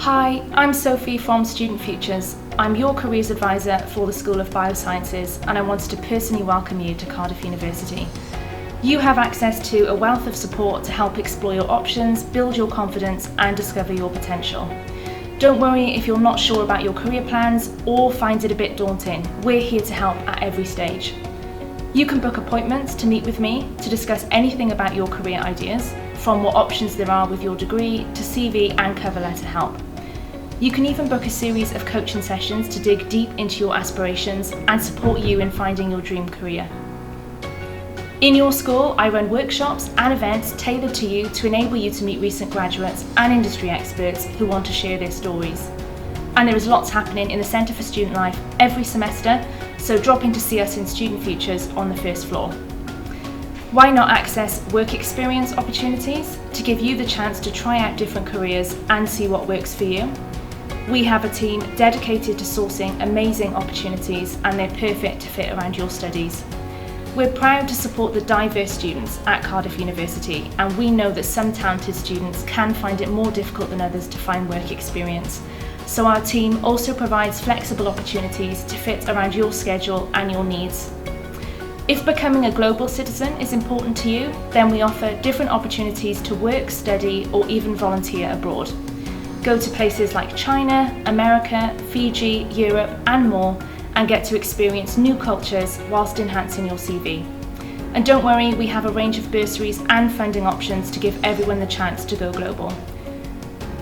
Hi, I'm Sophie from Student Futures. I'm your careers advisor for the School of Biosciences, and I wanted to personally welcome you to Cardiff University. You have access to a wealth of support to help explore your options, build your confidence and discover your potential. Don't worry if you're not sure about your career plans or find it a bit daunting. We're here to help at every stage. You can book appointments to meet with me to discuss anything about your career ideas, from what options there are with your degree to CV and cover letter help. You can even book a series of coaching sessions to dig deep into your aspirations and support you in finding your dream career. In your school, I run workshops and events tailored to you to enable you to meet recent graduates and industry experts who want to share their stories. And there is lots happening in the Centre for Student Life every semester, so drop in to see us in Student Futures on the first floor. Why not access work experience opportunities to give you the chance to try out different careers and see what works for you? We have a team dedicated to sourcing amazing opportunities, and they're perfect to fit around your studies. We're proud to support the diverse students at Cardiff University, and we know that some talented students can find it more difficult than others to find work experience. So our team also provides flexible opportunities to fit around your schedule and your needs. If becoming a global citizen is important to you, then we offer different opportunities to work, study, or even volunteer abroad. Go to places like China, America, Fiji, Europe, and more, and get to experience new cultures whilst enhancing your CV. And don't worry, we have a range of bursaries and funding options to give everyone the chance to go global.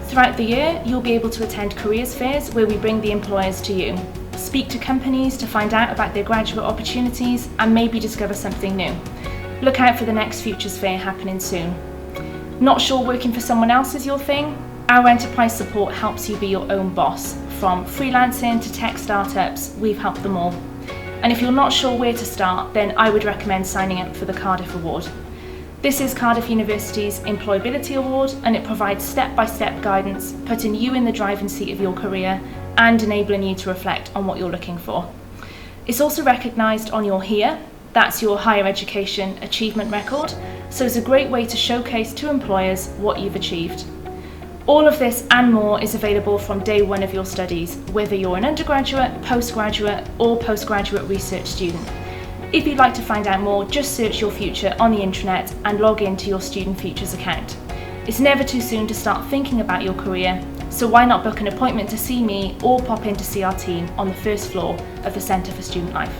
Throughout the year, you'll be able to attend careers fairs where we bring the employers to you, speak to companies to find out about their graduate opportunities, and maybe discover something new. Look out for the next Futures Fair happening soon. Not sure working for someone else is your thing? Our enterprise support helps you be your own boss. From freelancing to tech startups, we've helped them all. And if you're not sure where to start, then I would recommend signing up for the Cardiff Award. This is Cardiff University's Employability Award, and it provides step-by-step guidance, putting you in the driving seat of your career and enabling you to reflect on what you're looking for. It's also recognised on your HERE, that's your higher education achievement record, so it's a great way to showcase to employers what you've achieved. All of this and more is available from day one of your studies, whether you're an undergraduate, postgraduate, or postgraduate research student. If you'd like to find out more, just search your future on the intranet and log into your Student Futures account. It's never too soon to start thinking about your career, so why not book an appointment to see me or pop in to see our team on the first floor of the Centre for Student Life.